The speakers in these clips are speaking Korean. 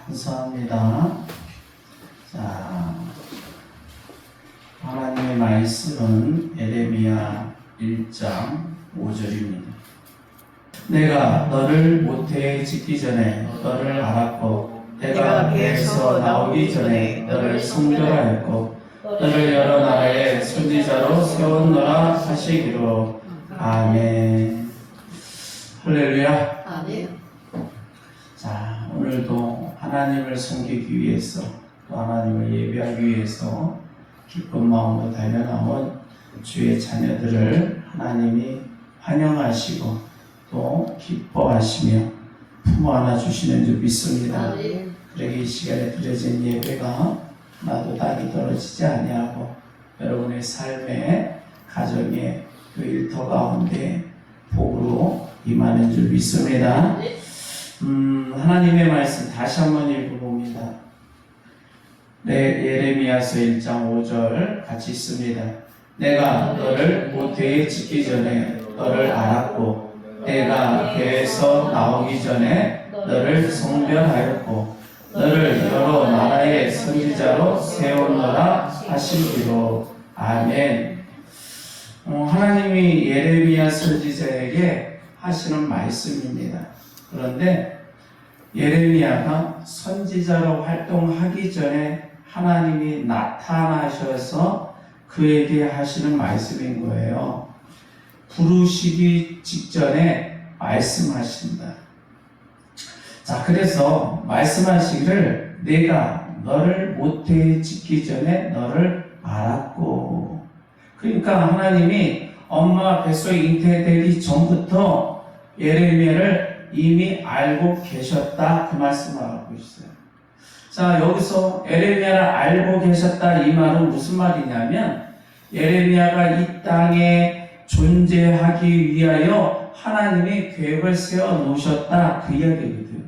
감사합니다. 자, 하나님의 말씀은 에레미야 1장 5절입니다. 내가 너를 모태에 짓기 전에 너를 알았고 내가 배에서 나오기 전에 너를 성별하였고 너를 여러 나라의 선지자로 세웠노라 하시기로. 아멘. 할렐루야. 아멘. 자, 오늘도 하나님을 섬기기 위해서 또 하나님을 예배하기 위해서 기쁜 마음으로 달려나온 주의 자녀들을 하나님이 환영하시고 또 기뻐하시며 품어 안아주시는 줄 믿습니다. 아멘. 그러기 이 시간에 드려진 예배가 나도 땅이 떨어지지 아니하고 여러분의 삶에 가정에 그 일터 가운데 복으로 임하는 줄 믿습니다. 하나님의 말씀 다시 한번 읽어봅니다. 네, 예레미야서 1장 5절 같이 읽습니다. 내가 너를 모태에 짓기 전에 너를 알았고 내가 배에서 나오기 전에 너를 성별하였고 너를 여러 나라의 선지자로 세웠노라 하시기로. 아멘. 하나님이 예레미야 선지자에게 하시는 말씀입니다. 그런데 예레미야가 선지자로 활동하기 전에 하나님이 나타나셔서 그에게 하시는 말씀인 거예요. 부르시기 직전에 말씀하신다. 자, 그래서 말씀하시기를 내가 너를 모태에 짓기 전에 너를 알았고. 그러니까 하나님이 엄마 뱃속에 잉태되기 전부터 예레미야를 이미 알고 계셨다, 그 말씀을 하고 있어요. 자, 여기서 예레미야를 알고 계셨다 이 말은 무슨 말이냐면 예레미야가 이 땅에 존재하기 위하여 하나님이 계획을 세워 놓으셨다, 그 이야기거든요.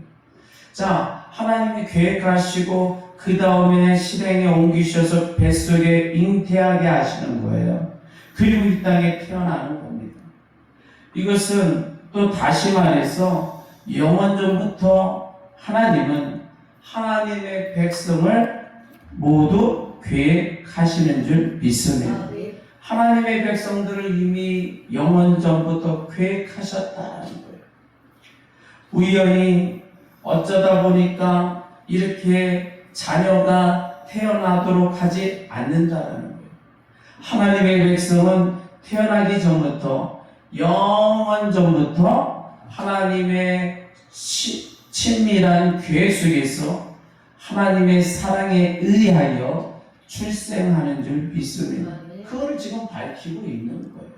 자, 하나님이 계획하시고 그 다음에 실행에 옮기셔서 뱃속에 잉태하게 하시는 거예요. 그리고 이 땅에 태어나는 겁니다. 이것은 또 다시 말해서 영원전부터 하나님은 하나님의 백성을 모두 계획하시는 줄 믿습니다. 하나님의 백성들을 이미 영원전부터 계획하셨다는 거예요. 우연히 어쩌다 보니까 이렇게 자녀가 태어나도록 하지 않는다는 거예요. 하나님의 백성은 태어나기 전부터 영원전부터 하나님의 친밀한 계획 속에서 하나님의 사랑에 의하여 출생하는 줄 믿습니다. 그걸 지금 밝히고 있는 거예요.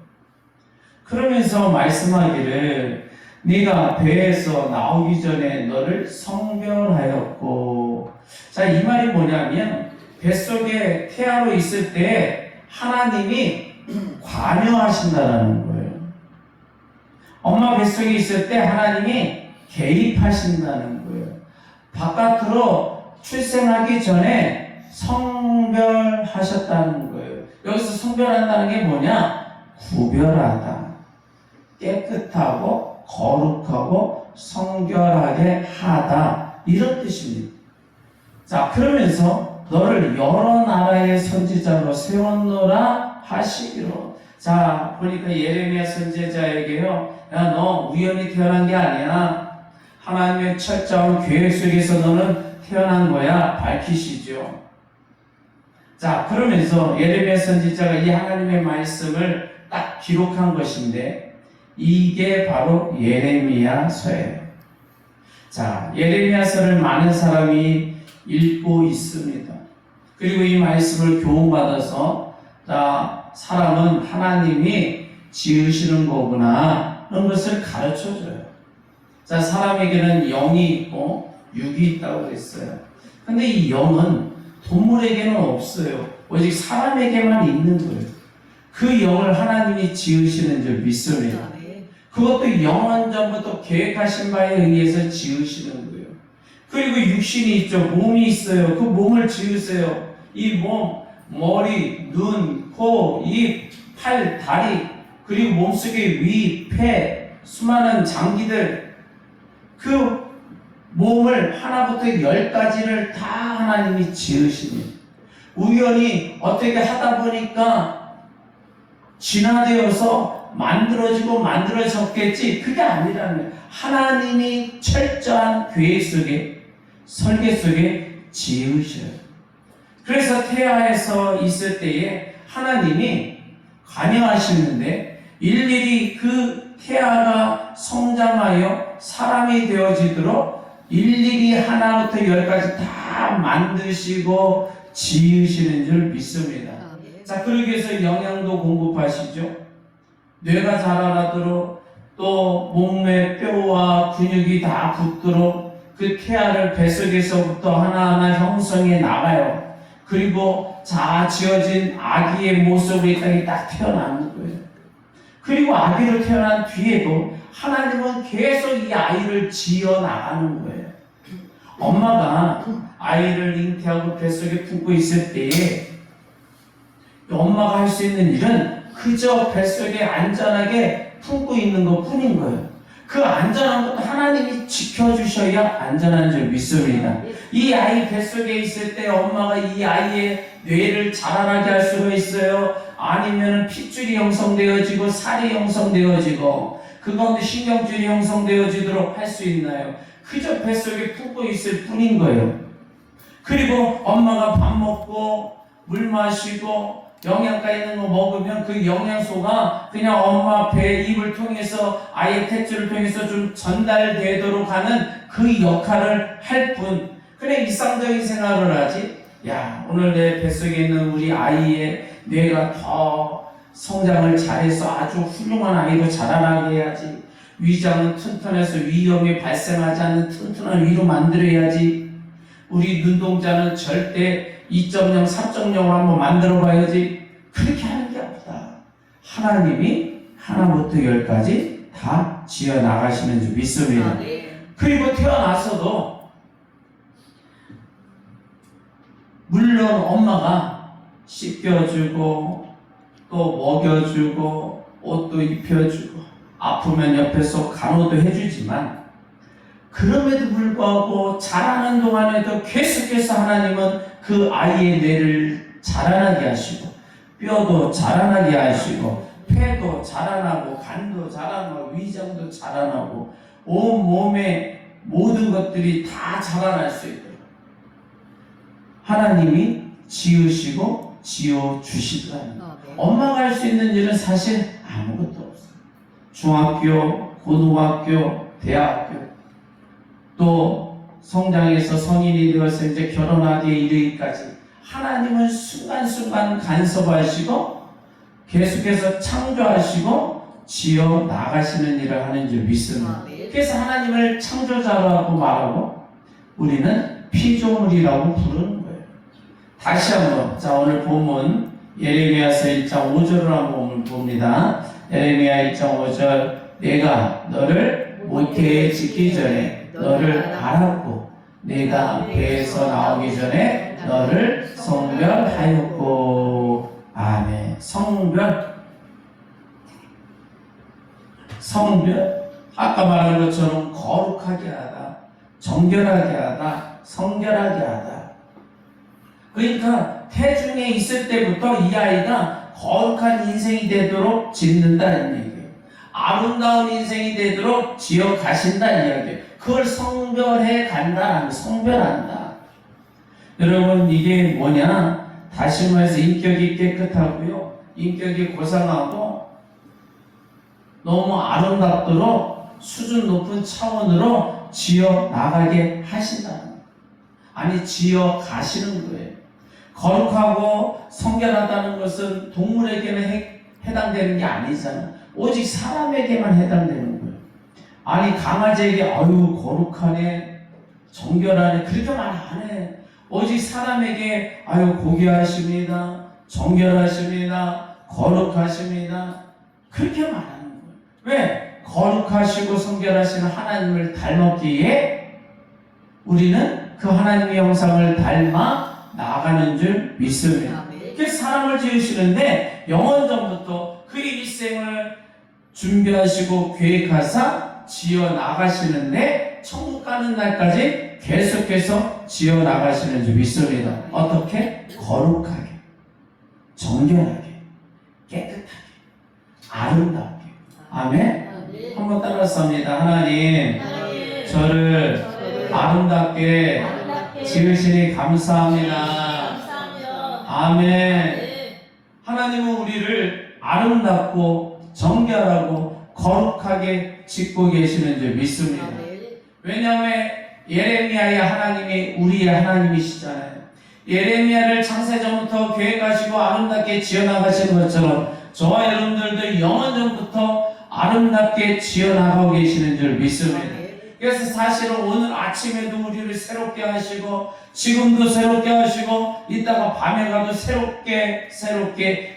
그러면서 말씀하기를 네가 배에서 나오기 전에 너를 성별하였고. 자, 이 말이 뭐냐면 뱃속에 태아로 있을 때 하나님이 관여하신다는 거예요. 엄마 뱃속에 있을 때 하나님이 개입하신다는 거예요. 바깥으로 출생하기 전에 성별하셨다는 거예요. 여기서 성별한다는 게 뭐냐? 구별하다, 깨끗하고 거룩하고 성결하게 하다, 이런 뜻입니다. 자, 그러면서 너를 여러 나라의 선지자로 세웠노라 하시기로. 자, 보니까 예레미야 선지자에게요, 야, 너 우연히 태어난 게 아니야. 하나님의 철저한 계획 속에서 너는 태어난 거야, 밝히시죠. 자, 그러면서 예레미야 선지자가 이 하나님의 말씀을 딱 기록한 것인데 이게 바로 예레미야서예요. 자, 예레미야서를 많은 사람이 읽고 있습니다. 그리고 이 말씀을 교훈받아서 사람은 하나님이 지으시는 거구나 하는 것을 가르쳐줘요. 자, 사람에게는 영이 있고 육이 있다고 그랬어요. 근데 이 영은 동물에게는 없어요. 오직 사람에게만 있는 거예요. 그 영을 하나님이 지으시는 줄 믿습니다. 그것도 영원전부터 계획하신 바에 의해서 지으시는 거예요. 그리고 육신이 있죠. 몸이 있어요. 그 몸을 지으세요. 이 몸, 머리, 눈, 코, 입, 팔, 다리, 그리고 몸속에 위, 폐, 수많은 장기들, 그 몸을 하나부터 열까지를 다 하나님이 지으시니 우연히 어떻게 하다 보니까 진화되어서 만들어졌겠지. 그게 아니라는 거예요. 하나님이 철저한 계획 속에, 설계 속에 지으셔요. 그래서 태아에서 있을 때에 하나님이 관여하시는데 일일이 그 태아가 성장하여 사람이 되어지도록 일일이 하나부터 열까지 다 만드시고 지으시는 줄 믿습니다. 자, 그러기 위해서 영양도 공급하시죠. 뇌가 자라나도록 또 몸의 뼈와 근육이 다 붙도록 그 태아를 뱃속에서부터 하나하나 형성해 나가요. 그리고 자 지어진 아기의 모습으로 이 땅에 딱 태어나는 거예요. 그리고 아기로 태어난 뒤에도 하나님은 계속 이 아이를 지어 나가는 거예요. 엄마가 아이를 잉태하고 뱃속에 품고 있을 때에 엄마가 할 수 있는 일은 그저 뱃속에 안전하게 품고 있는 것 뿐인 거예요. 그 안전한 것도 하나님이 지켜주셔야 안전한 줄 믿습니다. 이 아이 뱃속에 있을 때 엄마가 이 아이의 뇌를 자라나게 할 수가 있어요. 아니면 핏줄이 형성되어지고 살이 형성되어지고 그 가운데 신경줄이 형성되어지도록 할 수 있나요? 그저 뱃속에 품고 있을 뿐인 거예요. 그리고 엄마가 밥 먹고 물 마시고 영양가 있는 거 먹으면 그 영양소가 그냥 엄마 배 입을 통해서 아이의 탯줄을 통해서 좀 전달되도록 하는 그 역할을 할 뿐. 그래 일상적인 생활을 하지. 야, 오늘 내 뱃속에 있는 우리 아이의 뇌가 더 성장을 잘해서 아주 훌륭한 아이로 자라나게 해야지. 위장은 튼튼해서 위염이 발생하지 않는 튼튼한 위로 만들어야지. 우리 눈동자는 절대 2.0, 3.0으로 한번 만들어 봐야지. 그렇게 하는 게 없다. 하나님이 하나부터 열까지 다 지어 나가시는 줄 믿습니다. 그리고 태어나서도 물론 엄마가 씻겨주고 또 먹여주고 옷도 입혀주고 아프면 옆에서 간호도 해주지만 그럼에도 불구하고 자라는 동안에도 계속해서 하나님은 그 아이의 뇌를 자라나게 하시고 뼈도 자라나게 하시고 폐도 자라나고 간도 자라나고 위장도 자라나고 온 몸의 모든 것들이 다 자라날 수 있도록 하나님이 지으시고 지어주시더라는 거예요. 엄마가 할 수 있는 일은 사실 아무것도 없어요. 중학교, 고등학교, 대학교 또 성장해서 성인이 되어서 이제 결혼하기에 이르기까지 하나님은 순간순간 간섭하시고 계속해서 창조하시고 지어 나가시는 일을 하는 줄 믿습니다. 그래서 하나님을 창조자라고 말하고 우리는 피조물이라고 부르는 거예요. 다시 한번 자 오늘 본문 예레미야서 1장 5절을 한번 봅니다. 예레미야 1장 5절 내가 너를 모태에 짓기 전에 너를 알았고 내가 배에서 나오기 전에 너를 성별하였고. 아멘. 성별 아까 말한 것처럼 거룩하게 하다, 정결하게 하다, 성결하게 하다. 그러니까 태중에 있을 때부터 이 아이가 거룩한 인생이 되도록 짓는다는 얘기예요. 아름다운 인생이 되도록 지어 가신다는 이야기예요. 그걸 성별해 간다, 성별한다. 여러분 이게 뭐냐? 다시 말해서 인격이 깨끗하고요, 인격이 고상하고 너무 아름답도록 수준 높은 차원으로 지어 나가게 하신다는 거예요. 아니 지어 가시는 거예요. 거룩하고 성결하다는 것은 동물에게는 해당되는 게 아니잖아. 오직 사람에게만 해당되는 거예요. 아니 강아지에게 아유 거룩하네, 정결하네 그렇게 말 안 해. 오직 사람에게 아유 고귀하십니다, 정결하십니다, 거룩하십니다 그렇게 말하는 거예요. 왜? 거룩하시고 성결하시는 하나님을 닮았기에 우리는 그 하나님의 형상을 닮아 나아가는 줄 믿습니다. 그래서 사람을 지으시는데 영원전부터 그의 일생을 준비하시고 계획하사 지어 나가시는데 천국 가는 날까지 계속해서 지어 나가시는 줄 믿습니다. 어떻게? 거룩하게, 정결하게, 깨끗하게, 아름답게. 아멘. 한번 따라서 합니다. 하나님, 저를 아름답게 지으시니 감사합니다. 아멘. 하나님은 우리를 아름답고 정결하고 거룩하게 짓고 계시는 줄 믿습니다. 왜냐하면 예레미야의 하나님이 우리의 하나님이시잖아요. 예레미야를 창세전부터 계획하시고 아름답게 지어나가신 것처럼 저와 여러분들도 영원전부터 아름답게 지어나가고 계시는 줄 믿습니다. 그래서 사실은 오늘 아침에도 우리를 새롭게 하시고 지금도 새롭게 하시고 이따가 밤에 가도 새롭게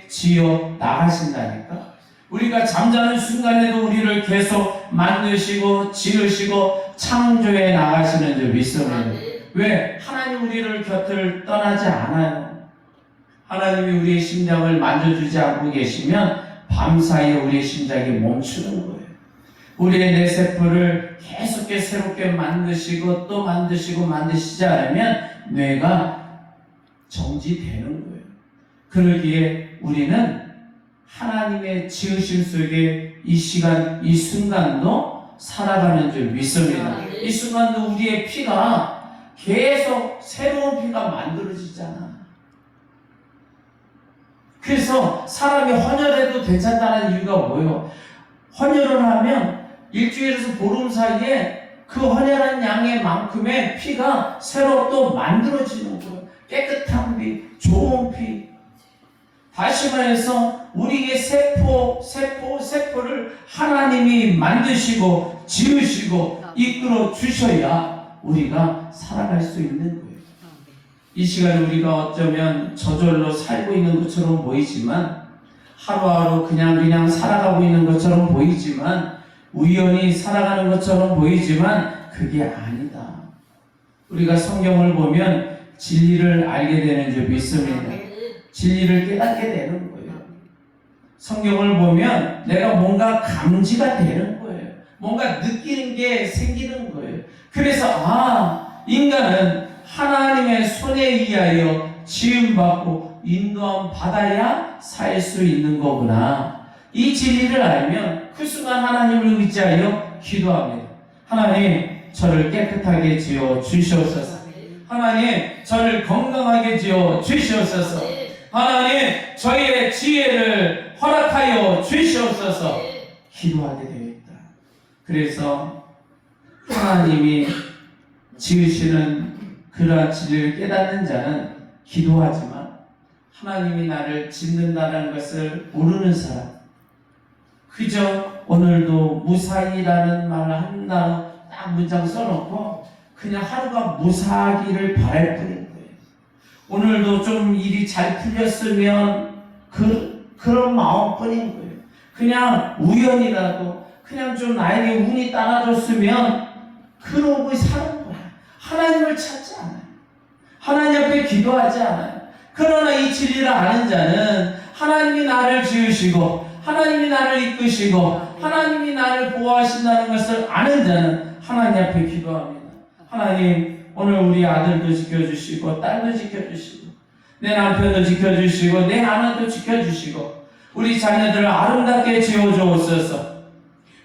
지어 나가신다니까. 우리가 잠자는 순간에도 우리를 계속 만드시고 지으시고 창조해 나가시는 줄 믿습니다. 왜? 하나님 우리를 곁을 떠나지 않아요. 하나님이 우리의 심장을 만져주지 않고 계시면 밤사이에 우리의 심장이 멈추는 거예요. 우리의 뇌세포를 계속해 새롭게 만드시고 또 만드시지 않으면 뇌가 정지되는 거예요. 그러기에 우리는 하나님의 지으심 속에 이 시간, 이 순간도 살아가는 줄 믿습니다. 이 순간도 우리의 피가 계속 새로운 피가 만들어지잖아. 그래서 사람이 헌혈해도 괜찮다는 이유가 뭐예요? 헌혈을 하면 일주일에서 보름 사이에 그 헌혈한 양의 만큼의 피가 새로 또 만들어지는 거예요. 깨끗한 피, 좋은 피. 다시 말해서 우리의 세포를 하나님이 만드시고 지으시고 이끌어 주셔야 우리가 살아갈 수 있는 거예요. 이 시간에 우리가 어쩌면 저절로 살고 있는 것처럼 보이지만 하루하루 그냥 살아가고 있는 것처럼 보이지만 우연히 살아가는 것처럼 보이지만 그게 아니다. 우리가 성경을 보면 진리를 알게 되는 줄 믿습니다. 진리를 깨닫게 되는 거예요. 성경을 보면 내가 뭔가 감지가 되는 거예요. 뭔가 느끼는 게 생기는 거예요. 그래서 인간은 하나님의 손에 의하여 지음받고 인도함 받아야 살 수 있는 거구나. 이 진리를 알면 그 순간 하나님을 의지하여 기도합니다. 하나님, 저를 깨끗하게 지어 주시옵소서. 하나님, 저를 건강하게 지어 주시옵소서. 하나님, 저희의 지혜를 허락하여 주시옵소서. 기도하게 되겠다. 그래서 하나님이 지으시는 그러한 진리를 깨닫는 자는 기도하지만 하나님이 나를 짓는다는 것을 모르는 사람, 그저 오늘도 무사히라는 말 한 단어 딱 문장 써놓고 그냥 하루가 무사하기를 바랄 뿐인 거예요. 오늘도 좀 일이 잘 풀렸으면 그런 마음뿐인 거예요. 그냥 우연이라도 그냥 좀 나에게 운이 따라줬으면 그러고 사는 거야. 하나님을 찾지 않아요. 하나님 앞에 기도하지 않아요. 그러나 이 진리를 아는 자는 하나님이 나를 지으시고 하나님이 나를 이끄시고 하나님이 나를 보호하신다는 것을 아는 자는 하나님 앞에 기도합니다. 하나님, 오늘 우리 아들도 지켜주시고 딸도 지켜주시고 내 남편도 지켜주시고 내 아내도 지켜주시고 우리 자녀들을 아름답게 지어주옵소서.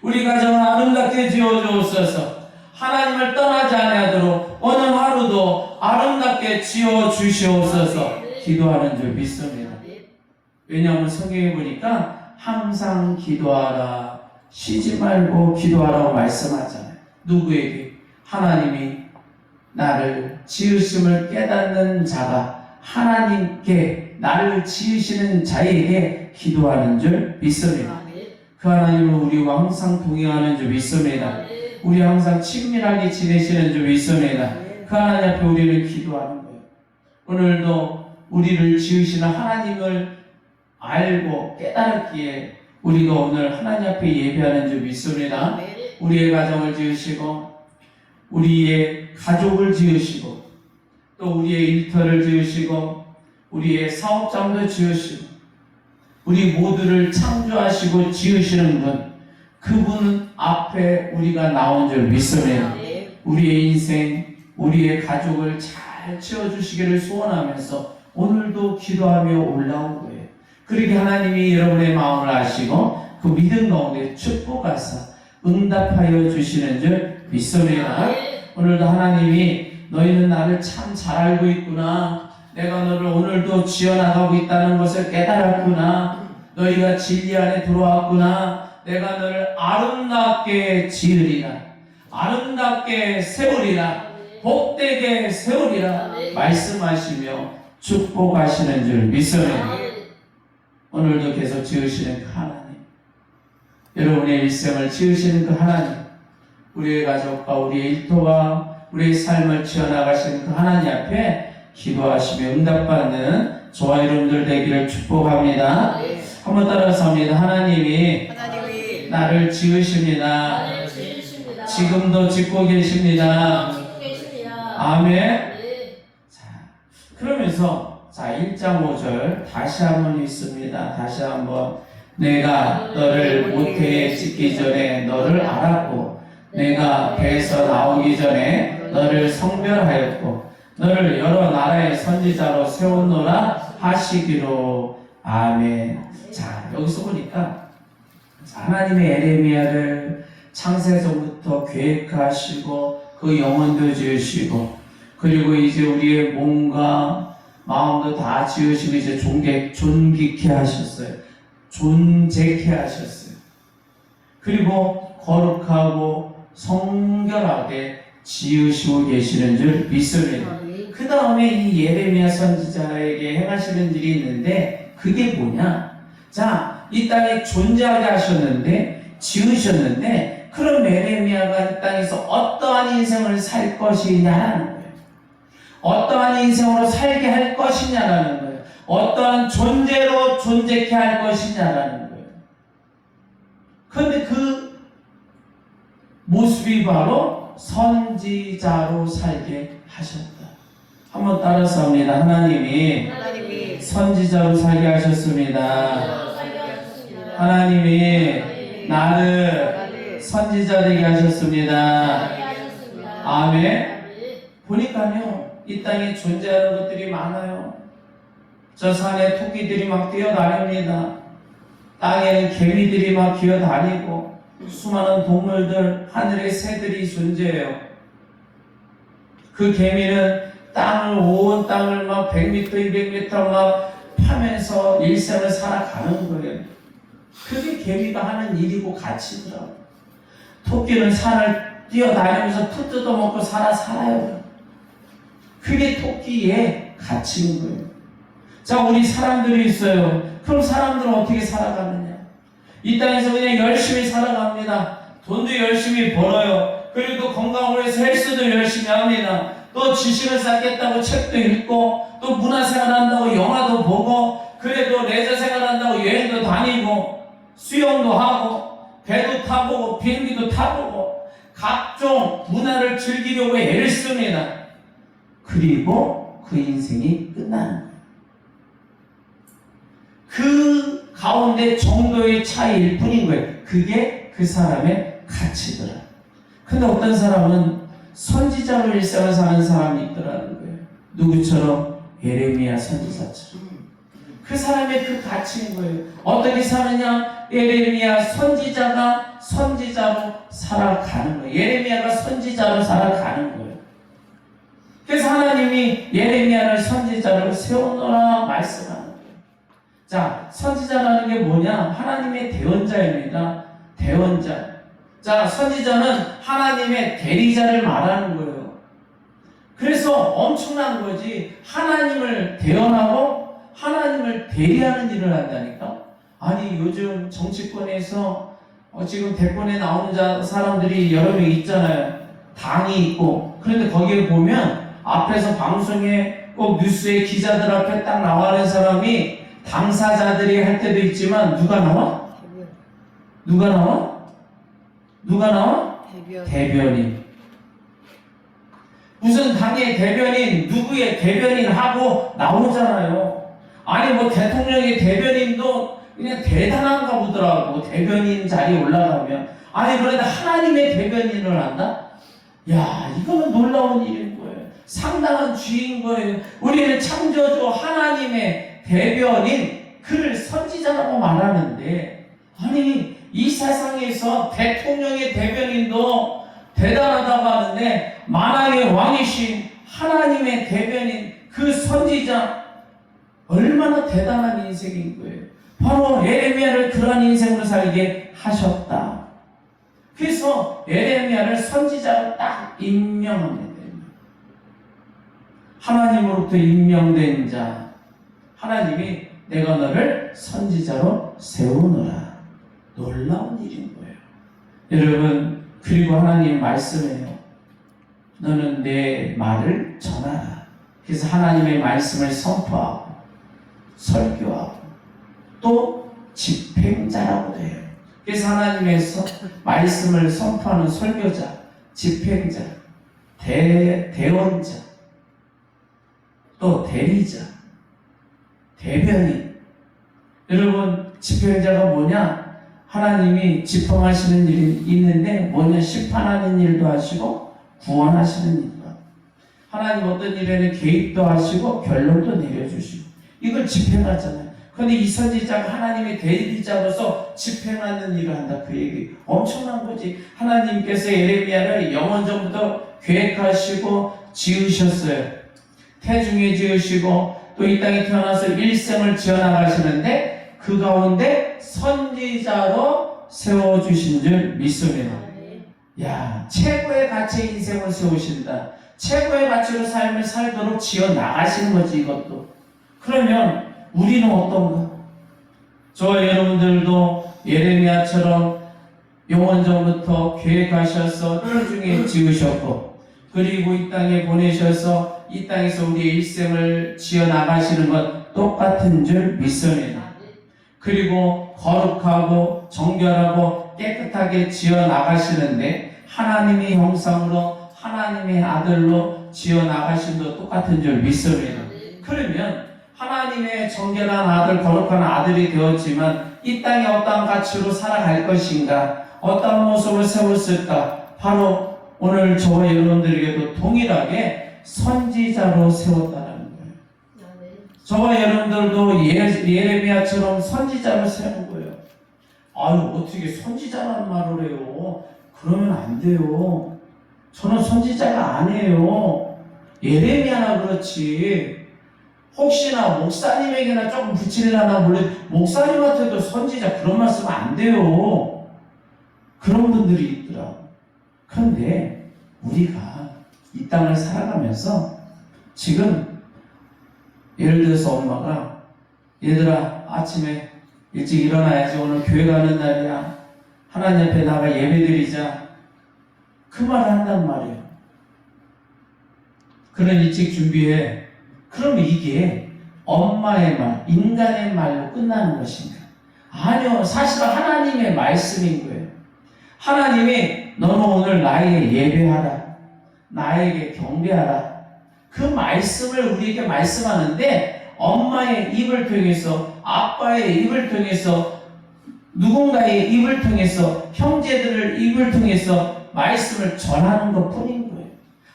우리 가정을 아름답게 지어주옵소서. 하나님을 떠나지 아니하도록 오늘 하루도 아름답게 지어주시옵소서. 기도하는 줄 믿습니다. 왜냐하면 성경에 보니까 항상 기도하라, 쉬지 말고 기도하라고 말씀하잖아요. 누구에게? 하나님이 나를 지으심을 깨닫는 자가 하나님께 나를 지으시는 자에게 기도하는 줄 믿습니다. 그 하나님은 우리와 항상 동행하는 줄 믿습니다. 우리 항상 친밀하게 지내시는 줄 믿습니다. 그 하나님 앞에 우리는 기도하는 거예요. 오늘도 우리를 지으시는 하나님을 알고 깨달았기에 우리가 오늘 하나님 앞에 예배하는 줄 믿습니다. 우리의 가정을 지으시고 우리의 가족을 지으시고 또 우리의 일터를 지으시고 우리의 사업장도 지으시고 우리 모두를 창조하시고 지으시는 분, 그분 앞에 우리가 나온 줄 믿습니다. 우리의 인생, 우리의 가족을 잘 채워주시기를 소원하면서 오늘도 기도하며 올라온 거예요. 그렇게 하나님이 여러분의 마음을 아시고 그 믿음 가운데 축복하사 응답하여 주시는 줄 믿습니다. 오늘도 하나님이 너희는 나를 참 잘 알고 있구나. 내가 너를 오늘도 지어나가고 있다는 것을 깨달았구나. 너희가 진리 안에 들어왔구나. 내가 너를 아름답게 지으리라. 아름답게 세우리라. 복되게 세우리라. 말씀하시며 축복하시는 줄 믿습니다. 오늘도 계속 지으시는 그 하나님, 여러분의 일생을 지으시는 그 하나님, 우리의 가족과 우리의 일터와 우리의 삶을 지어나가시는 그 하나님 앞에 기도하시며 응답받는 저와 여러분들 되기를 축복합니다. 한번 따라서 합니다. 하나님이 나를 지으십니다. 지금도 짓고 계십니다. 아멘. 자, 그러면서 1장 5절 다시 한번 읽습니다. 다시 한번. 내가 너를 모태에 짓기 전에 너를 알았고 내가 배에서 나오기 전에 너를 성별하였고 너를 여러 나라의 선지자로 세웠노라 하시기로. 아멘. 자, 여기서 보니까 하나님의 에레미야를 창세전부터 계획하시고 그 영혼도 지으시고 그리고 이제 우리의 몸과 마음도 다 지으시고 이제 존귀케 하셨어요. 존재케 하셨어요. 그리고 거룩하고 성결하게 지으시고 계시는 줄 믿습니다. 그 다음에 이 예레미야 선지자에게 행하시는 일이 있는데 그게 뭐냐? 자, 이 땅에 존재하게 하셨는데 지으셨는데 그럼 예레미야가 이 땅에서 어떠한 인생을 살 것이냐라는 거예요. 어떠한 인생으로 살게 할 것이냐라는 거예요. 어떠한 존재로 존재케 할 것이냐라는 거예요. 그런데 그 모습이 바로 선지자로 살게 하셨다. 한번 따라서 합니다. 하나님이 선지자로 살게 하셨습니다. 하나님이 나를 선지자 되게 하셨습니다. 아멘. 보니까요, 이 땅에 존재하는 것들이 많아요. 저 산에 토끼들이 막 뛰어다닙니다. 땅에는 개미들이 막 기어다니고 수많은 동물들, 하늘의 새들이 존재해요. 그 개미는 온 땅을 막 100m, 200m 막 파면서 일생을 살아가는 거예요. 그게 개미가 하는 일이고 가치더라고요. 토끼는 산을 뛰어다니면서 풀 뜯어먹고 살아요. 그게 토끼의 가치인 거예요. 자, 우리 사람들이 있어요. 그럼 사람들은 어떻게 살아가느냐? 이 땅에서 그냥 열심히 살아갑니다. 돈도 열심히 벌어요. 그리고 건강을 위해서 헬스도 열심히 합니다. 또 지식을 쌓겠다고 책도 읽고 또 문화생활 한다고 영화도 보고 그래도 레저생활 한다고 여행도 다니고 수영도 하고 배도 타보고 비행기도 타보고 각종 문화를 즐기려고 애를 씁니다. 그리고 그 인생이 끝나는 거예요. 그 가운데 정도의 차이일 뿐인 거예요. 그게 그 사람의 가치더라. 근데 어떤 사람은 선지자로 일생을 사는 사람이 있더라는 거예요. 누구처럼? 예레미야 선지자처럼. 그 사람의 그 가치인 거예요. 어떻게 사느냐? 예레미야 선지자가 선지자로 살아가는 거예요. 예레미야가 선지자로 살아가는 거예요. 그래서 하나님이 예레미야를 선지자로 세우노라 말씀하는 거예요. 자, 선지자라는 게 뭐냐? 하나님의 대언자입니다. 대언자. 자, 선지자는 하나님의 대리자를 말하는 거예요. 그래서 엄청난 거지. 하나님을 대언하고 하나님을 대리하는 일을 한다니까. 아니, 요즘 정치권에서 지금 대권에 나오는 사람들이 여러 명 있잖아요. 당이 있고. 그런데 거기에 보면 앞에서 방송에 꼭 뉴스에 기자들 앞에 딱 나와는 사람이 당사자들이 할 때도 있지만 누가 나와? 누가 나와? 누가 나와? 대변인. 무슨 당의 대변인, 누구의 대변인 하고 나오잖아요. 아니 뭐 대통령의 대변인도 그냥 대단한가 보더라고. 대변인 자리에 올라가면. 아니 그런데 하나님의 대변인을 한다? 야, 이거는 놀라운 일인 거예요. 상당한 주인 거예요. 우리는 창조주 하나님의 대변인, 그를 선지자라고 말하는데, 아니, 이 세상에서 대통령의 대변인도 대단하다고 하는데, 만왕의 왕이신 하나님의 대변인, 그 선지자, 얼마나 대단한 인생인 거예요. 바로 예레미야를 그런 인생으로 살게 하셨다. 그래서 예레미야를 선지자로 딱 임명합니다. 하나님으로부터 임명된 자, 하나님이 내가 너를 선지자로 세우노라. 놀라운 일인 거예요. 여러분, 그리고 하나님 말씀해요. 너는 내 말을 전하라. 그래서 하나님의 말씀을 선포하고 설교하고 또 집행자라고 해요. 그래서 하나님의 말씀을 선포하는 설교자, 집행자, 대원자, 또 대리자, 대변인. 여러분, 집행자가 뭐냐? 하나님이 집행하시는 일이 있는데 뭐냐? 심판하는 일도 하시고 구원하시는 일도 하고, 하나님 어떤 일에는 개입도 하시고 결론도 내려주시고, 이걸 집행하잖아요. 그런데 이 선지자가 하나님의 대리자로서 집행하는 일을 한다, 그 얘기. 엄청난 거지. 하나님께서 예레미야를 영원전부터 계획하시고 지으셨어요. 태중에 지으시고 또 이 땅에 태어나서 일생을 지어나가시는데 그 가운데 선지자로 세워주신 줄 믿습니다. 야, 최고의 가치의 인생을 세우신다. 최고의 가치로 삶을 살도록 지어나가시는 거지, 이것도. 그러면 우리는 어떤가? 저와 여러분들도 예레미야처럼 영원전부터 계획하셔서 태중에 지으셨고, 그리고 이 땅에 보내셔서 이 땅에서 우리의 일생을 지어나가시는 것 똑같은 줄 믿습니다. 그리고 거룩하고 정결하고 깨끗하게 지어나가시는데 하나님의 형상으로 하나님의 아들로 지어나가신 것 똑같은 줄 믿습니다. 그러면 하나님의 정결한 아들, 거룩한 아들이 되었지만 이 땅에 어떠한 가치로 살아갈 것인가, 어떠한 모습을 세웠을까? 바로 오늘 저와 여러분들에게도 동일하게 선지자로 세웠다는 거예요. 저와 여러분들도 예레미야처럼 선지자로 세운 거예요. 아유, 어떻게 선지자라는 말을 해요? 그러면 안 돼요. 저는 선지자가 아니에요. 예레미야나 그렇지. 혹시나 목사님에게나 조금 붙이려나 몰래 목사님한테도 선지자 그런 말씀 안 돼요. 그런 분들이 있더라고. 그런데 우리가 이 땅을 살아가면서 지금 예를 들어서 엄마가 얘들아 아침에 일찍 일어나야지, 오늘 교회 가는 날이야, 하나님 앞에 나가 예배드리자, 그 말을 한단 말이에요. 그런 일찍 준비해. 그럼 이게 엄마의 말, 인간의 말로 끝나는 것인가? 아니요, 사실은 하나님의 말씀인 거예요. 하나님이 너는 오늘 나에게 예배하라, 나에게 경배하라, 그 말씀을 우리에게 말씀하는데 엄마의 입을 통해서, 아빠의 입을 통해서, 누군가의 입을 통해서, 형제들의 입을 통해서 말씀을 전하는 것 뿐인 거예요.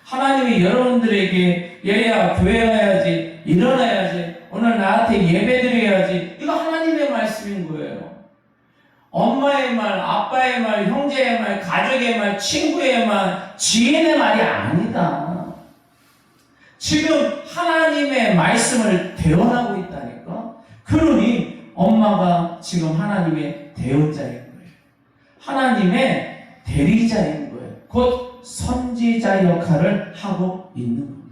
하나님이 여러분들에게 얘야 교회 가야지, 일어나야지, 오늘 나한테 예배 드려야지, 이거 하나님의 말씀인 거예요. 엄마의 말, 아빠의 말, 형제의 말, 가족의 말, 친구의 말, 지인의 말이 아니다. 지금 하나님의 말씀을 대언하고 있다니까. 그러니 엄마가 지금 하나님의 대언자인 거예요. 하나님의 대리자인 거예요. 곧 선지자 역할을 하고 있는 겁니다.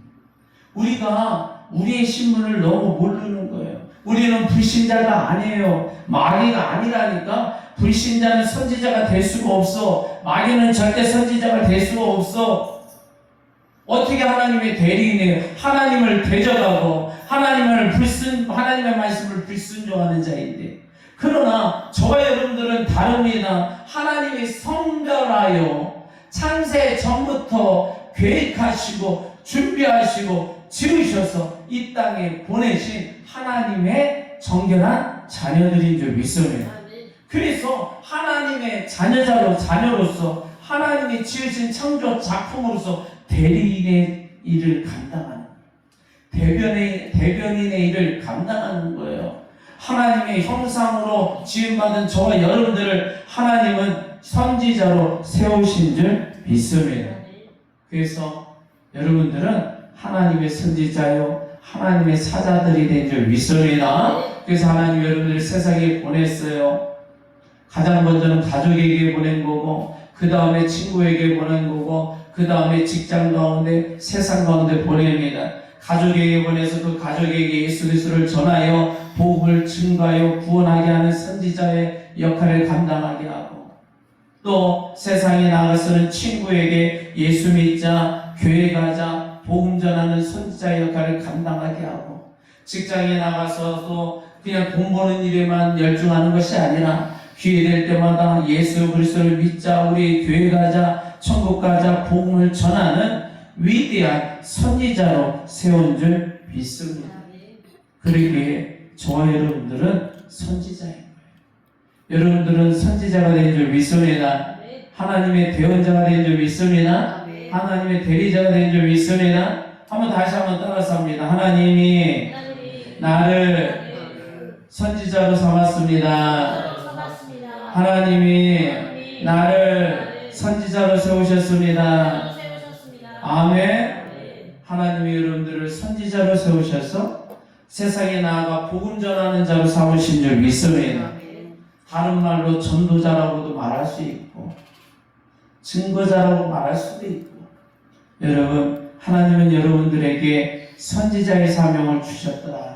우리가 우리의 신분을 너무 모르는 거예요. 우리는 불신자가 아니에요. 마귀가 아니라니까. 불신자는 선지자가 될 수가 없어. 마귀는 절대 선지자가 될 수가 없어. 어떻게 하나님의 대리인이에요? 하나님을 대적하고 하나님의 말씀을 불순종하는 자인데. 그러나 저와 여러분들은 다릅니다. 하나님이 성별하여 창세 전부터 계획하시고 준비하시고 지으셔서 이 땅에 보내신 하나님의 정결한 자녀들인 줄 믿습니다. 그래서 하나님의 자녀로서 하나님이 지으신 창조 작품으로서 대리인의 일을 감당하는, 대변인의 일을 감당하는 거예요. 하나님의 형상으로 지음받은 저와 여러분들을 하나님은 선지자로 세우신 줄 믿습니다. 그래서 여러분들은 하나님의 선지자요, 하나님의 사자들이 된 줄 믿습니다. 그래서 하나님 여러분들을 세상에 보냈어요. 가장 먼저는 가족에게 보낸 거고, 그 다음에 친구에게 보낸 거고, 그 다음에 직장 가운데, 세상 가운데 보냅니다. 가족에게 보내서 그 가족에게 예수 그리스도를 전하여 복음을 증가하여 구원하게 하는 선지자의 역할을 감당하게 하고, 또 세상에 나가서는 친구에게 예수 믿자, 교회 가자, 복음 전하는 선지자의 역할을 감당하게 하고, 직장에 나가서도 그냥 돈 버는 일에만 열중하는 것이 아니라 기회 될 때마다 예수 그리스도를 믿자, 우리 교회 가자, 천국 가자, 복음을 전하는 위대한 선지자로 세운 줄 믿습니다. 그러기에 저와 여러분들은 선지자인 거예요. 여러분들은 선지자가 된 줄 믿습니다. 하나님의 대언자가 된 줄 믿습니다. 하나님의 대리자가 된 줄 믿습니다. 다시 한번 따라서 합니다. 하나님이 나를 선지자로 삼았습니다. 하나님이 나를 선지자로 세우셨습니다. 아멘. 하나님이 여러분들을 선지자로 세우셔서 세상에 나아가 복음 전하는 자로 삼으신 줄 믿습니다. 다른 말로 전도자라고도 말할 수 있고 증거자라고 말할 수도 있고, 여러분, 하나님은 여러분들에게 선지자의 사명을 주셨더라,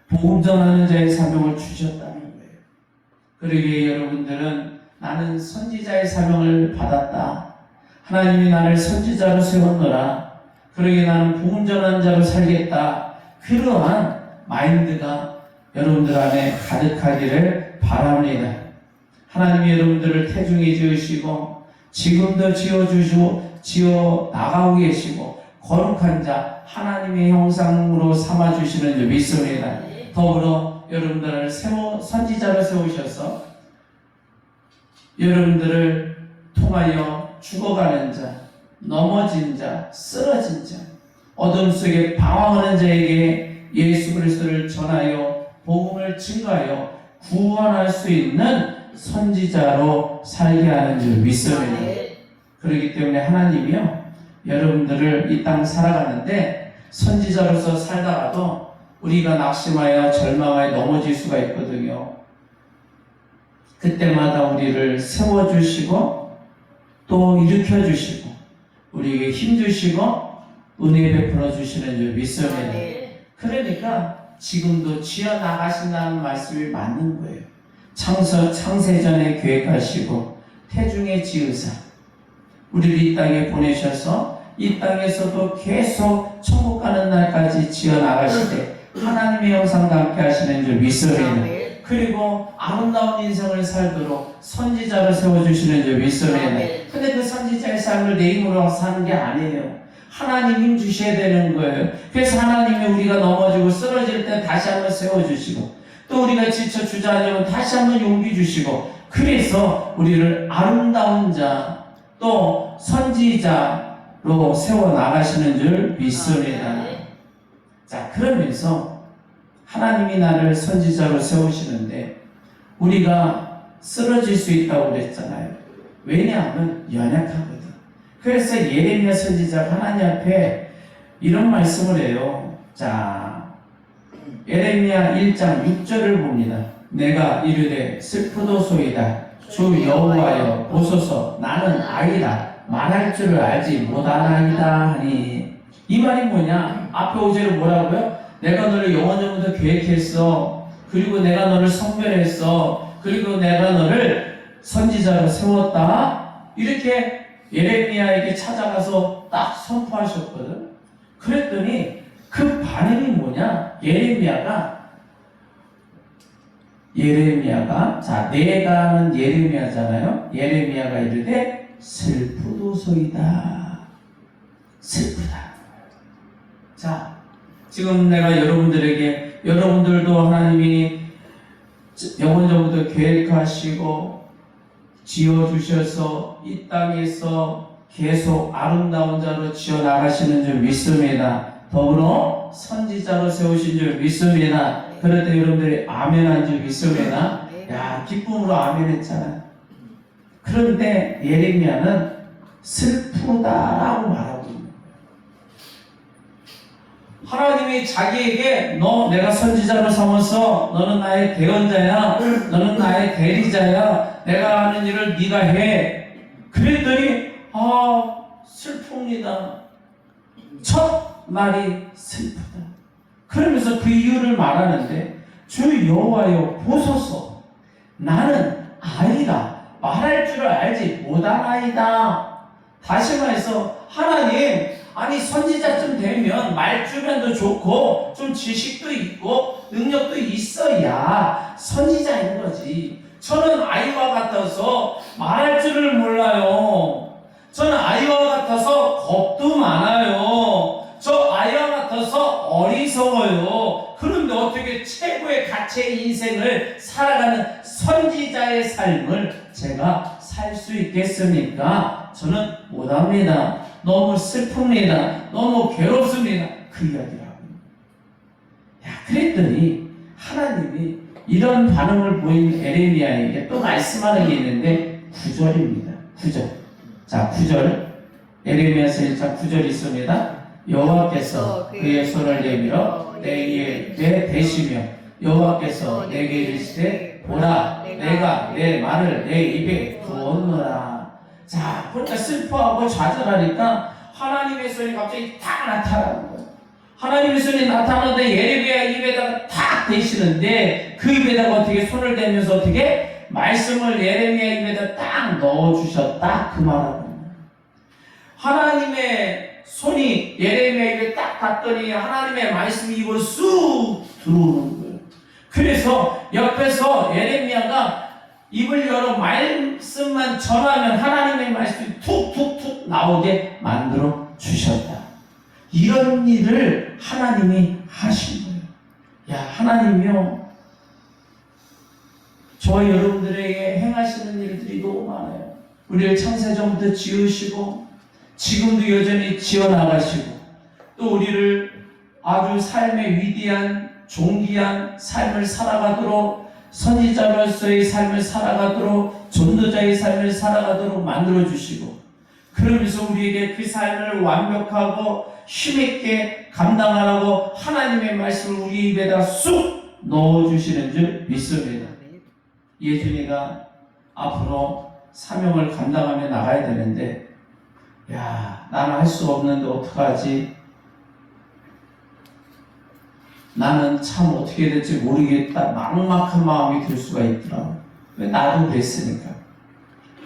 복음 전하는 자의 사명을 주셨다는 거예요. 그러기에 여러분들은 나는 선지자의 사명을 받았다, 하나님이 나를 선지자로 세웠노라, 그러기에 나는 복음 전하는 자로 살겠다, 그러한 마인드가 여러분들 안에 가득하기를 바랍니다. 하나님이 여러분들을 태중에 지으시고 지금도 지어주시고 지어 나가고 계시고 거룩한 자 하나님의 형상으로 삼아주시는 줄 믿습니다. 더불어 여러분들을 선지자로 세우셔서 여러분들을 통하여 죽어가는 자, 넘어진 자, 쓰러진 자, 어둠 속에 방황하는 자에게 예수 그리스도를 전하여 복음을 증가하여 구원할 수 있는 선지자로 살게 하는 줄 믿습니다. 그렇기 때문에 하나님이요, 여러분들을 이 땅 살아가는데 선지자로서 살다가도 우리가 낙심하여 절망하여 넘어질 수가 있거든요. 그때마다 우리를 세워주시고 또 일으켜주시고 우리에게 힘주시고 은혜 베풀어 주시는 줄 믿습니다. 그러니까 지금도 지어 나가신다는 말씀이 맞는 거예요. 창세전에 계획하시고 태중에 지으사 우리를 이 땅에 보내셔서 이 땅에서도 계속 천국 가는 날까지 지어 나가시되 하나님의 형상과 함께 하시는 줄 믿습니다. 그리고 아름다운 인생을 살도록 선지자를 세워주시는 줄 믿습니다. 근데 그 선지자의 삶을 내 힘으로 사는 게 아니에요. 하나님 힘 주셔야 되는 거예요. 그래서 하나님이 우리가 넘어지고 쓰러질 때 다시 한번 세워주시고 또 우리가 지쳐 주저앉으면 다시 한번 용기 주시고, 그래서 우리를 아름다운 자 또 선지자로 세워나가시는 줄 믿습니다. 자, 그러면서 하나님이 나를 선지자로 세우시는데 우리가 쓰러질 수 있다고 그랬잖아요. 왜냐하면 연약하거든. 그래서 예레미야 선지자가 하나님 앞에 이런 말씀을 해요. 자, 예레미야 1장 6절을 봅니다. 내가 이르되 슬프도소이다. 주 여호와여 보소서, 나는 아이라 말할 줄을 알지 못하나이다 하니, 이 말이 뭐냐? 앞에 5절은 뭐라고요? 내가 너를 영원전부터 계획했어. 그리고 내가 너를 선별했어. 그리고 내가 너를 선지자로 세웠다. 이렇게 예레미야에게 찾아가서 딱 선포하셨거든. 그랬더니 그 반응이 뭐냐? 예레미야가 자, 내가는 예레미야잖아요. 예레미야가 이르되 슬프도소이다. 슬프다. 자, 지금 내가 여러분들에게, 여러분들도 하나님이 영원전부터 계획하시고 지어주셔서 이 땅에서 계속 아름다운 자로 지어나가시는 줄 믿습니다. 더불어 선지자로 세우신 줄 믿습니다. 그럴 때 여러분들이 아멘한 줄 믿습니다. 야, 기쁨으로 아멘했잖아요. 그런데 예레미야는 슬프다라고 말하고 있는 거예요. 하나님이 자기에게 내가 선지자로 삼아서 너는 나의 대언자야, 너는 나의 대리자야, 내가 하는 일을 네가 해. 그랬더니 슬픕니다. 첫 말이 슬프다. 그러면서 그 이유를 말하는데 주 여호와여 보소서 나는 아이라 말할 줄을 알지 못하나이다. 다시 말해서 하나님 아니 선지자쯤 되면 말주변도 좋고 좀 지식도 있고 능력도 있어야 선지자인 거지. 저는 아이와 같아서 말할 줄을 몰라요. 저는 아이와 같아서 겁도 많아요. 저 아이와 같아서 어리석어요. 그런데 어떻게 최고의 가치의 인생을 살아가는 선지자의 삶을 제가 살 수 있겠습니까? 저는 못합니다. 너무 슬픕니다. 너무 괴롭습니다. 그 이야기를 하고 그랬더니 하나님이 이런 반응을 보인 에레미야에게 또 말씀하는 게 있는데 9절입니다. 9절. 자, 9절. 에레미야서 1장 9절 있습니다. 여호와께서 그의 손을 내밀어 내 입에 대시며 여호와께서 내게 이르시되 보라 내가 내 말을 내 입에 부었노라. 자, 그러니까 슬퍼하고 좌절하니까 하나님의 손이 갑자기 탁 나타나는 거예요. 하나님의 손이 나타나는데 예레미야 입에다가 탁 대시는데 그 입에다가 어떻게 손을 대면서 어떻게 말씀을 예레미야 입에다 딱 넣어주셨다 그 말하는 거예요. 하나님의 손이 예레미야 입에 딱 닿더니 하나님의 말씀이 입으로 쑥 들어오는 거예요. 그래서 옆에서 예레미야가 입을 열어 말씀만 전하면 하나님의 말씀이 툭툭툭 나오게 만들어 주셨다. 이런 일을 하나님이 하신 거예요. 야, 하나님이요, 저와 여러분들에게 행하시는 일들이 너무 많아요. 우리를 창세전부터 지으시고 지금도 여전히 지어나가시고 또 우리를 아주 삶의 위대한 존귀한 삶을 살아가도록 선지자로서의 삶을 살아가도록 전도자의 삶을 살아가도록 만들어주시고 그러면서 우리에게 그 삶을 완벽하고 힘있게 감당하라고 하나님의 말씀을 우리 입에다 쑥 넣어주시는 줄 믿습니다. 예준이가 앞으로 사명을 감당하며 나가야 되는데 야, 나는 할 수 없는데 어떡하지? 나는 참 어떻게 될지 모르겠다. 막막한 마음이 들 수가 있더라고. 왜 나도 그랬으니까.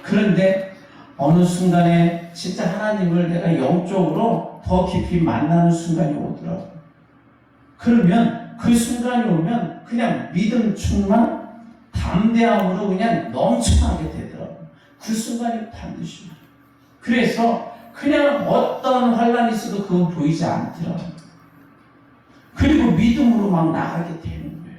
그런데 어느 순간에 진짜 하나님을 내가 영적으로 더 깊이 만나는 순간이 오더라고. 그러면 그 순간이 오면 그냥 믿음 충만 담대함으로 그냥 넘쳐나게 되더라고. 그 순간이 반드시. 그래서 그냥 어떤 환란이 있어도 그건 보이지 않더라고. 그리고 믿음으로 막 나가게 되는 거예요.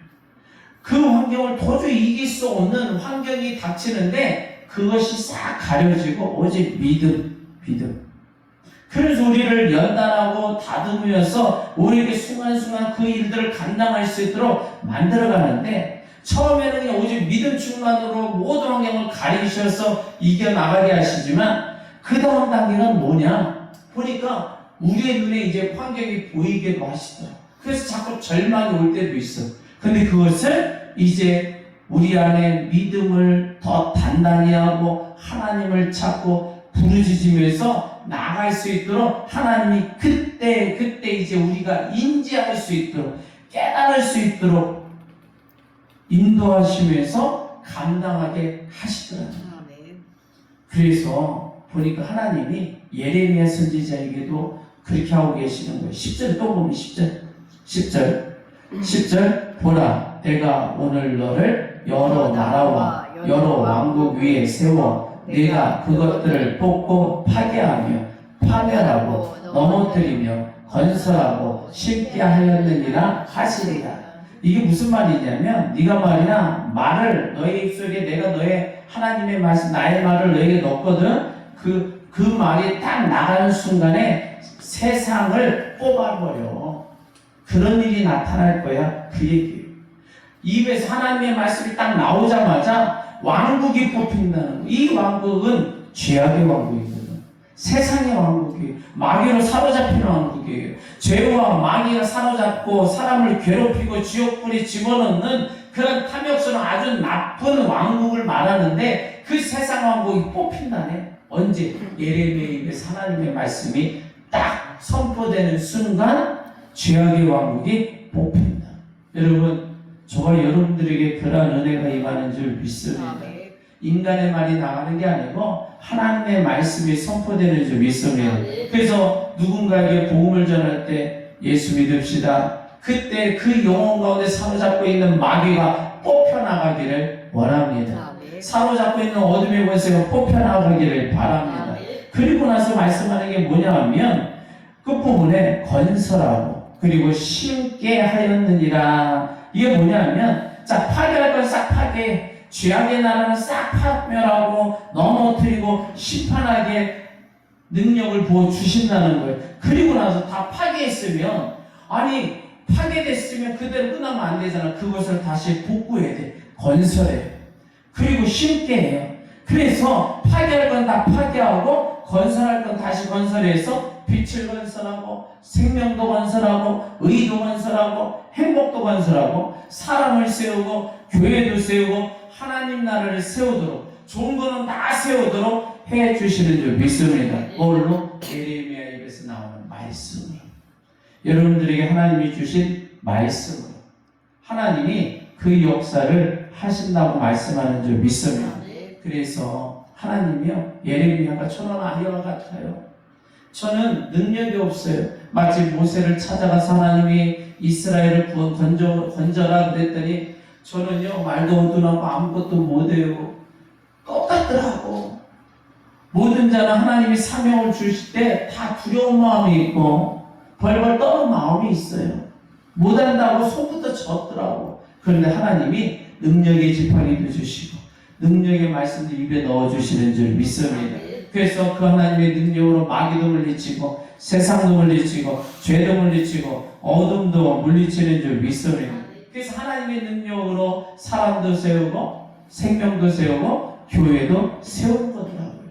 그 환경을 도저히 이길 수 없는 환경이 닥치는데 그것이 싹 가려지고 오직 믿음. 그래서 우리를 연단하고 다듬으면서 우리에게 순간순간 그 일들을 감당할 수 있도록 만들어가는데 처음에는 그냥 오직 믿음 충만으로 모든 환경을 가리셔서 이겨나가게 하시지만 그 다음 단계는 뭐냐? 보니까 우리의 눈에 이제 환경이 보이기도 하시더라. 그래서 자꾸 절망이 올 때도 있어. 근데 그것을 이제 우리 안에 믿음을 더 단단히 하고 하나님을 찾고 부르짖으면서 나아갈 수 있도록 하나님이 그때 이제 우리가 인지할 수 있도록 깨달을 수 있도록 인도하시면서 감당하게 하시더라고요. 그래서 보니까 하나님이 예레미야 선지자에게도 그렇게 하고 계시는 거예요. 10절 또 보면 10절 보라 내가 오늘 너를 여러 나라와 여러 왕국 위에 세워 내가 그것들을 뽑고 파괴하며 파멸하고 넘어뜨리며 건설하고 심게 하였느니라 하시리라. 이게 무슨 말이냐면 네가 말이야 말을 너의 입속에 내가 너의 하나님의 말씀, 나의 말을 너에게 넣거든. 그 말이 딱 나가는 순간에 세상을 뽑아버려. 그런 일이 나타날 거야. 그 얘기예요. 입에서 하나님의 말씀이 딱 나오자마자 왕국이 뽑힌다는 거. 이 왕국은 죄악의 왕국이거든. 세상의 왕국이에요. 마귀로 사로잡히는 왕국이에요. 죄와 마귀가 사로잡고 사람을 괴롭히고 지옥불에 집어넣는 그런 탐욕스러운 아주 나쁜 왕국을 말하는데 그 세상 왕국이 뽑힌다네. 언제? 예레미야 입에서 하나님의 말씀이 딱 선포되는 순간 죄악의 왕국이 뽑힌다. 여러분, 저와 여러분들에게 그러한 은혜가 임하는 줄 믿습니다. 인간의 말이 나가는 게 아니고 하나님의 말씀이 선포되는 줄 믿습니다. 그래서 누군가에게 복음을 전할 때 예수 믿읍시다. 그때 그 영혼 가운데 사로잡고 있는 마귀가 뽑혀나가기를 원합니다. 사로잡고 있는 어둠의 권세가 뽑혀나가기를 바랍니다. 그리고 나서 말씀하는 게 뭐냐 하면 끝부분에 건설하고 그리고 심게 하였느니라. 이게 뭐냐면 자, 파괴할 건 싹 파괴, 죄악의 나라는 싹 파멸하고 넘어뜨리고 심판하게 능력을 부어 주신다는 거예요. 그리고 나서 다 파괴했으면, 아니 파괴됐으면 그대로 끝나면 안 되잖아. 그것을 다시 복구해야 돼. 건설해. 그리고 심게 해요. 그래서 파괴할 건 다 파괴하고 건설할 건 다시 건설해서 빛을 건설하고 생명도 건설하고 의도 건설하고 행복도 건설하고 사람을 세우고 교회도 세우고 하나님 나라를 세우도록 좋은 거는 다 세우도록 해 주시는 줄 믿습니다. 뭘로? 예레미야 입에서 나오는 말씀으로. 여러분들에게 하나님이 주신 말씀으로 하나님이 그 역사를 하신다고 말씀하는 줄 믿습니다. 그래서 하나님이요, 예레미야가 저는 아이와 같아요. 저는 능력이 없어요. 마치 모세를 찾아가서 하나님이 이스라엘을 건져라 그랬더니 저는요, 말도 어둔하고 아무것도 못해요. 똑같더라고. 모든 자는 하나님이 사명을 주실 때 다 두려운 마음이 있고 벌벌 떠는 마음이 있어요. 못한다고 속부터 졌더라고. 그런데 하나님이 능력의 지팡이도 주시고 능력의 말씀도 입에 넣어주시는 줄 믿습니다. 그래서 그 하나님의 능력으로 마귀도 물리치고 세상도 물리치고 죄도 물리치고 어둠도 물리치는 줄 믿습니다. 그래서 하나님의 능력으로 사람도 세우고 생명도 세우고 교회도 세우는 거더라고요.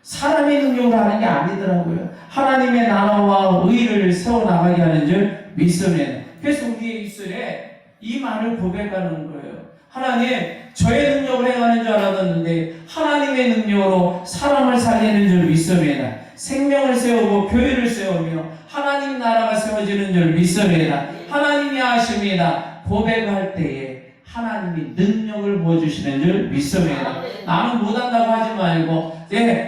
사람의 능력으로 하는 게 아니더라고요. 하나님의 나라와 의를 세워나가게 하는 줄 믿습니다. 그래서 우리의 입술에 이 말을 고백하는 거예요. 하나님, 저의 능력을 행하는 줄 알았는데 하나님의 능력으로 사람을 살리는 줄 믿습니다. 생명을 세우고 교회를 세우며 하나님 나라가 세워지는 줄 믿습니다. 하나님이 하십니다. 고백할 때에 하나님이 능력을 부어주시는 줄 믿습니다. 나는 못한다고 하지 말고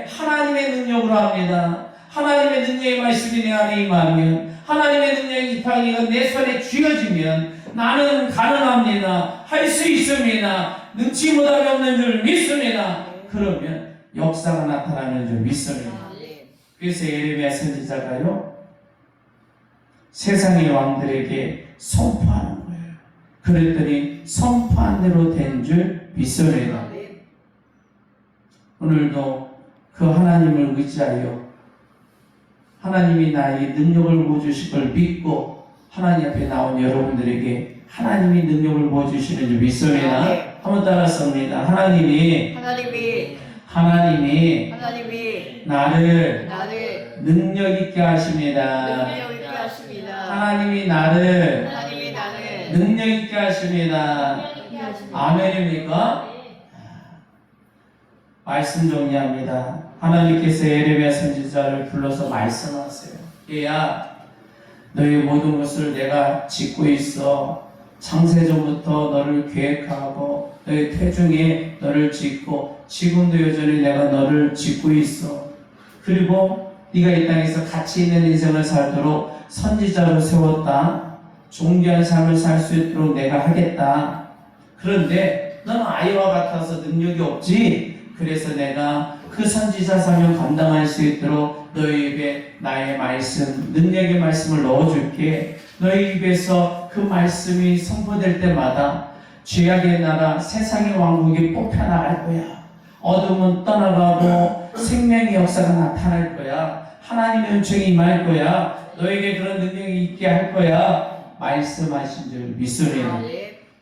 하나님의 능력으로 합니다. 하나님의 능력의 말씀이 내 안에 임하면 하나님의 능력의 지팡이가 내 손에 쥐어지면 나는 가능합니다. 할 수 있습니다. 능치 못함이 없는 줄 믿습니다. 그러면 역사가 나타나는 줄 믿습니다. 그래서 예레미야 선지자가요, 세상의 왕들에게 선포하는 거예요. 그랬더니 선포한 대로 된 줄 믿습니다. 오늘도 그 하나님을 의지하여 하나님이 나에게 능력을 부어주실 걸 믿고 하나님 앞에 나온 여러분들에게 하나님이 능력을 부어주시는 줄 믿습니다. 한번 따라서입니다. 하나님이 나를 능력 있게 하십니다. 하나님이 나를 능력 있게 하십니다. 아멘입니까? 말씀 정리합니다. 하나님께서 예레미야 선지자를 불러서 말씀하세요. 얘야, 너의 모든 것을 내가 짓고 있어. 창세전부터 너를 계획하고 너의 태중에 너를 짓고 지금도 여전히 내가 너를 짓고 있어. 그리고 네가 이 땅에서 가치 있는 인생을 살도록 선지자로 세웠다. 존귀한 삶을 살 수 있도록 내가 하겠다. 그런데 너는 아이와 같아서 능력이 없지. 그래서 내가 그 선지자 사명 감당할 수 있도록 너희 입에 나의 말씀, 능력의 말씀을 넣어줄게. 너희 입에서 그 말씀이 선포될 때마다 죄악의 나라 세상의 왕국이 뽑혀나갈 거야. 어둠은 떠나가고 생명의 역사가 나타날 거야. 하나님의 은총이 임할 거야. 너에게 그런 능력이 있게 할 거야. 말씀하신 줄 믿습니다.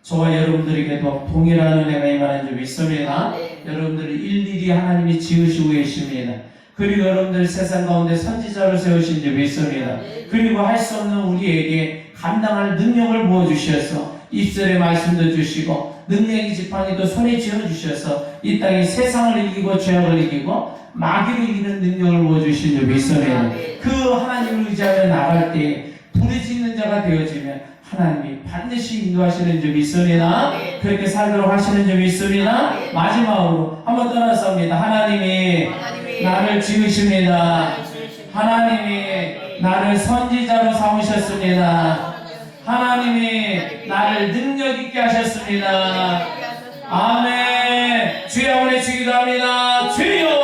저와 여러분들에게도 동일한 은혜가 임하는 줄 믿습니다. 여러분들을 일일이 하나님이 지으시고 계십니다. 그리고 여러분들 세상 가운데 선지자로 세우신 줄 믿습니다. 그리고 할 수 없는 우리에게 감당할 능력을 부어주셔서 입술에 말씀도 주시고 능력의 지팡이도 손에 쥐어주셔서 이 땅에 세상을 이기고 죄악을 이기고 마귀를 이기는 능력을 부어주신 줄 믿습니다. 그 하나님을 의지하며 나갈 때 부르짖는 자가 되어지면 하나님이 반드시 인도하시는 줄 믿습니다. 그렇게 살도록 하시는 줄 믿습니다. 마지막으로 한번 떠나서입니다. 하나님이 나를 지으십니다. 하나님이 나를 선지자로 삼으셨습니다. 하나님이 나를 능력 있게 하셨습니다. 아멘. 주여 오래 주기도 합니다. 주여